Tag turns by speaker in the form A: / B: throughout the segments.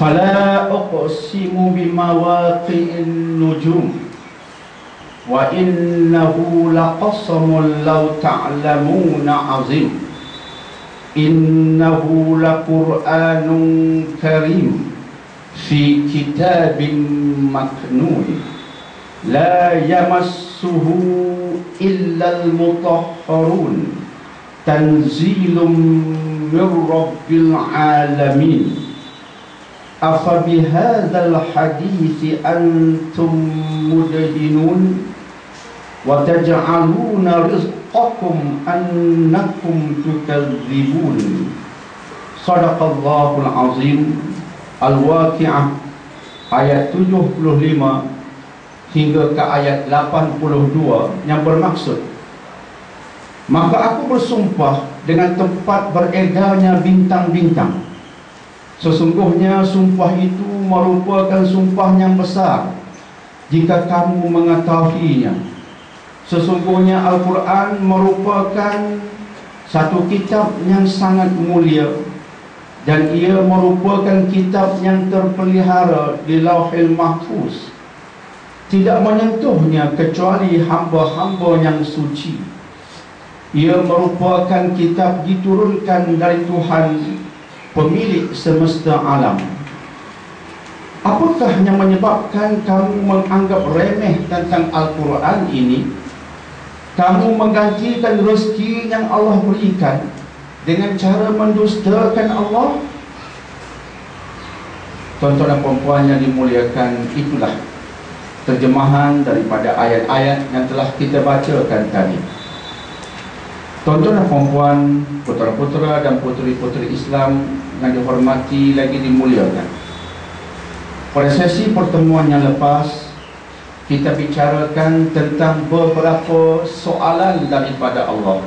A: Fala uqsimu bimawaqi'in nujum wa innahu laqasamun law ta'lamuna azim. Innahu laqur'anun karim fi kitabin maknun la yamassuhu illal mutahharun tanzilum min rabbil alamin. Afa bihadzal hadithi antum mudhinun wa taj'aluna rizqakum annakum tukadzibun. Shadaqallahul azim. Al-Waqi'ah ayat 75 hingga ke ayat 82 yang bermaksud, maka aku bersumpah dengan tempat beredarnya bintang-bintang, sesungguhnya sumpah itu merupakan sumpah yang besar jika kamu mengetahuinya. Sesungguhnya Al-Quran merupakan satu kitab yang sangat mulia, dan ia merupakan kitab yang terpelihara di Lauhil Mahfuz, tidak menyentuhnya kecuali hamba-hamba yang suci. Ia merupakan kitab diturunkan dari Tuhan, pemilik semesta alam. Apakah yang menyebabkan kamu menganggap remeh tentang Al-Quran ini? Kamu menggantikan rezeki yang Allah berikan dengan cara mendustakan Allah. Tuan-tuan dan puan-puan yang dimuliakan, itulah terjemahan daripada ayat-ayat yang telah kita bacakan tadi. Tuan-tuan dan puan-puan, putera-putera dan puteri-puteri Islam yang dihormati lagi dimuliakan, pada sesi pertemuan yang lepas kita bicarakan tentang beberapa soalan daripada Allah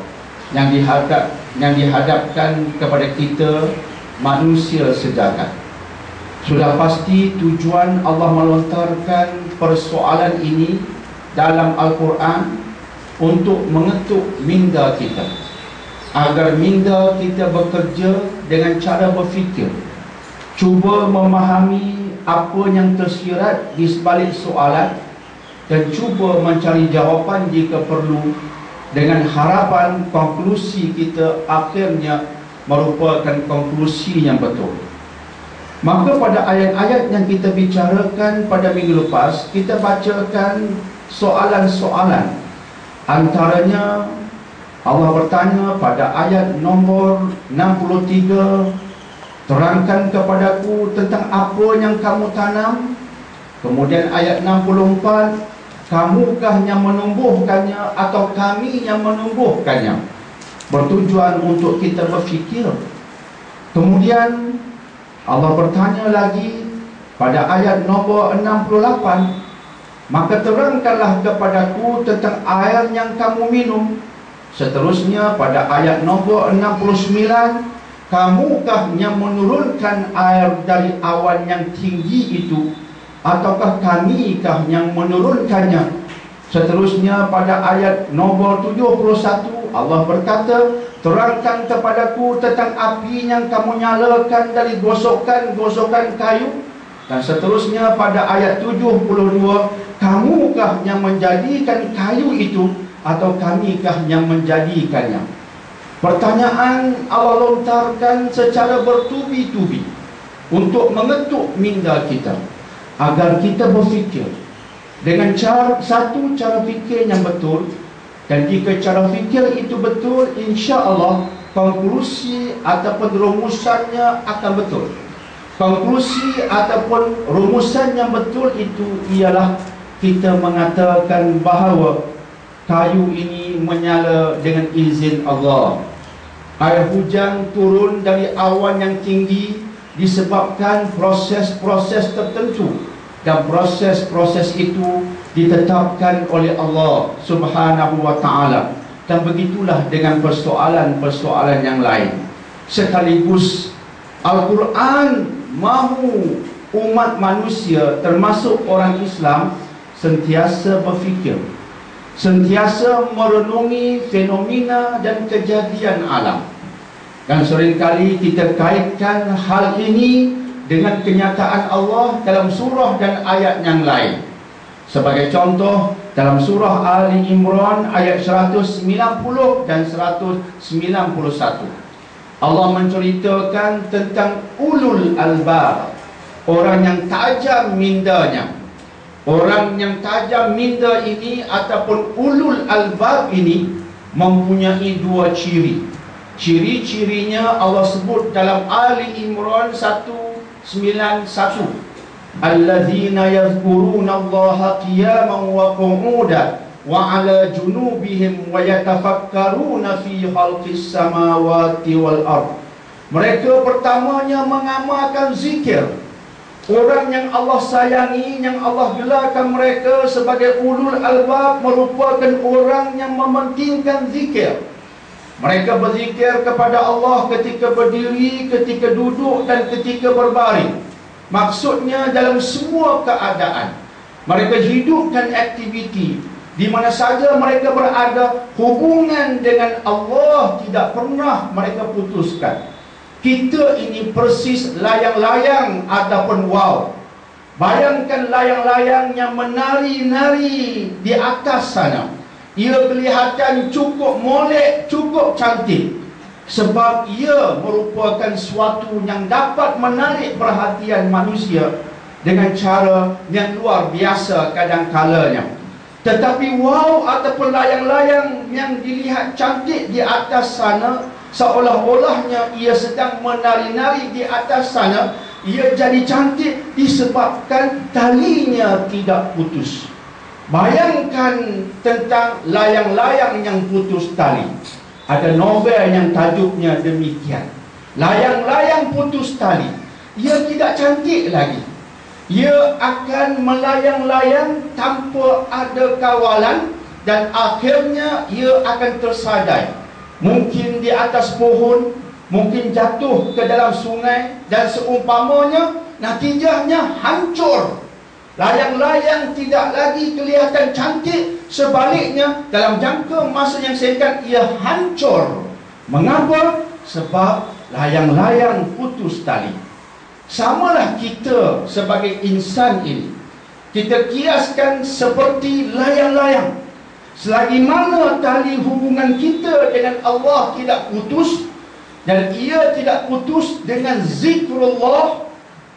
A: yang dihadapkan kepada kita manusia sejagat. Sudah pasti tujuan Allah melontarkan persoalan ini dalam Al-Quran untuk mengetuk minda kita, agar minda kita bekerja dengan cara berfikir, cuba memahami apa yang tersirat di sebalik soalan, dan cuba mencari jawapan jika perlu, dengan harapan konklusi kita akhirnya merupakan konklusi yang betul. Maka pada ayat-ayat yang kita bicarakan pada minggu lepas, kita bacakan soalan-soalan. Antaranya Allah bertanya pada ayat nombor 63, terangkan kepadaku tentang apa yang kamu tanam. Kemudian ayat 64, kamukah yang menumbuhkannya atau kami yang menumbuhkannya? Bertujuan untuk kita berfikir. Kemudian Allah bertanya lagi pada ayat nombor 68, maka terangkanlah kepadaku tentang air yang kamu minum. Seterusnya pada ayat nombor 69, kamukah yang menurunkan air dari awan yang tinggi itu, ataukah kamikah yang menurunkannya? Seterusnya pada ayat nombor 71, Allah berkata, terangkan kepadaku tentang api yang kamu nyalakan dari gosokan-gosokan kayu. Dan seterusnya pada ayat 72, kamukah yang menjadikan kayu itu, atau kamikah yang menjadikannya? Pertanyaan Allah lontarkan secara bertubi-tubi untuk mengetuk minda kita, agar kita berfikir dengan satu cara fikir yang betul. Dan jika cara fikir itu betul, insya Allah konklusi ataupun rumusannya akan betul. Konklusi ataupun rumusan yang betul itu ialah kita mengatakan bahawa kayu ini menyala dengan izin Allah. Air hujan turun dari awan yang tinggi disebabkan proses-proses tertentu, dan proses-proses itu ditetapkan oleh Allah Subhanahu wa ta'ala. Dan begitulah dengan persoalan-persoalan yang lain. Sekaligus Al-Quran mahu umat manusia, termasuk orang Islam, sentiasa berfikir, sentiasa merenungi fenomena dan kejadian alam. Dan seringkali kita kaitkan hal ini dengan kenyataan Allah dalam surah dan ayat yang lain. Sebagai contoh, dalam surah Ali Imran ayat 190 dan 191, Allah menceritakan tentang ulul albab, orang yang tajam mindanya. Orang yang tajam minda ini ataupun ulul albab ini mempunyai dua ciri. Ciri-cirinya Allah sebut dalam Ali Imran 191. Alladzina yadhkuruna Allaha qiyaman wa qu'udan wa 'ala junubihim wa yatafakkaruna fi khalqis samawati wal ard. Mereka pertamanya mengamalkan zikir. Orang yang Allah sayangi, yang Allah gelarkan mereka sebagai ulul albab, merupakan orang yang mementingkan zikir. Mereka berzikir kepada Allah ketika berdiri, ketika duduk dan ketika berbaring. Maksudnya dalam semua keadaan. Mereka hidupkan aktiviti di mana saja mereka berada, hubungan dengan Allah tidak pernah mereka putuskan. Kita ini persis layang-layang ataupun wow. Bayangkan layang-layang yang menari-nari di atas sana. Ia kelihatan cukup molek, cukup cantik, sebab ia merupakan suatu yang dapat menarik perhatian manusia dengan cara yang luar biasa kadang-kalanya. Tetapi wow ataupun layang-layang yang dilihat cantik di atas sana, seolah-olahnya ia sedang menari-nari di atas sana, ia jadi cantik disebabkan talinya tidak putus. Bayangkan tentang layang-layang yang putus tali. Ada novel yang tajuknya demikian. Layang-layang putus tali, ia tidak cantik lagi. Ia akan melayang-layang tanpa ada kawalan dan akhirnya ia akan tersadai. Mungkin di atas pohon, mungkin jatuh ke dalam sungai dan seumpamanya, natijahnya hancur. Layang-layang tidak lagi kelihatan cantik, sebaliknya dalam jangka masa yang singkat ia hancur. Mengapa? Sebab layang-layang putus tali. Samalah kita sebagai insan ini. Kita kiaskan seperti layang-layang. Selagi mana tali hubungan kita dengan Allah tidak putus, dan ia tidak putus dengan zikrullah,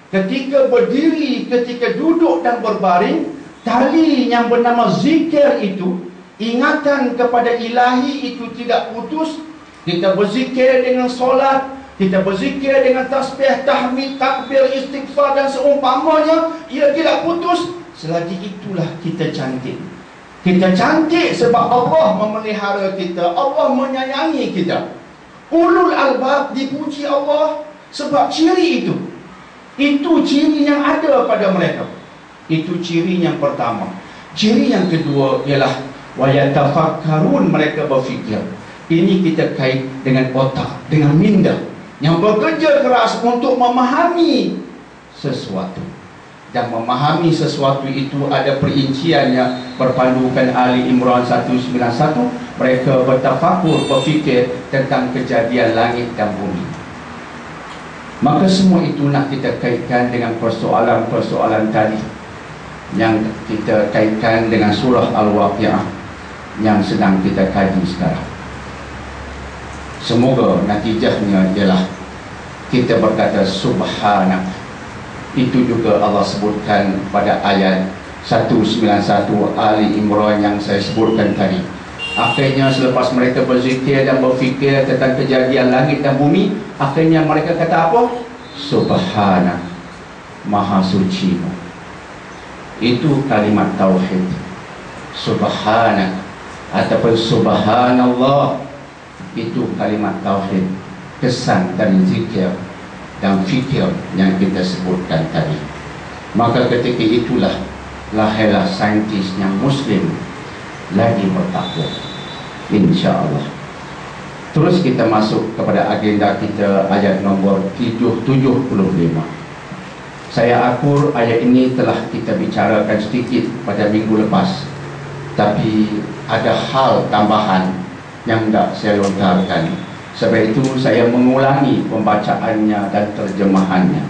A: ketika berdiri, ketika duduk dan berbaring, tali yang bernama zikir itu, ingatan kepada ilahi itu tidak putus. Kita berzikir dengan solat, kita berzikir dengan tasbih, tahmid, takbir, istighfar dan seumpamanya, ia tidak putus. Selagi itulah kita cantik. Kita cantik sebab Allah memelihara kita, Allah menyayangi kita. Ulul albab dipuji Allah sebab ciri itu. Itu ciri yang ada pada mereka. Itu ciri yang pertama. Ciri yang kedua ialah wayatafakkarun, mereka berfikir. Ini kita kait dengan otak, dengan minda, yang bekerja keras untuk memahami sesuatu. Dan memahami sesuatu itu ada perinciannya, berpandukan Ali Imran 191. Mereka bertafakur, berfikir tentang kejadian langit dan bumi. Maka semua itu nak kita kaitkan dengan persoalan-persoalan tadi, yang kita kaitkan dengan surah Al-Waqi'ah yang sedang kita kaji sekarang. Semoga natijahnya ialah kita berkata subhanak. Itu juga Allah sebutkan pada ayat 191 Ali Imran yang saya sebutkan tadi. Akhirnya selepas mereka berzikir dan berfikir tentang kejadian langit dan bumi, akhirnya mereka kata apa? Subhanak, Maha Suci. Itu kalimat tauhid. Subhanak ataupun subhanallah, itu kalimat tauhid, kesan dari zikir dan fikir yang kita sebutkan tadi. Maka ketika itulah lahirlah saintis yang Muslim lagi bertakwa, insya-Allah. Terus kita masuk kepada agenda kita, ayat nombor 75. Saya akur ayat ini telah kita bicarakan sedikit pada minggu lepas, tapi ada hal tambahan yang tidak saya lontarkan. Sebab itu saya mengulangi pembacaannya dan terjemahannya.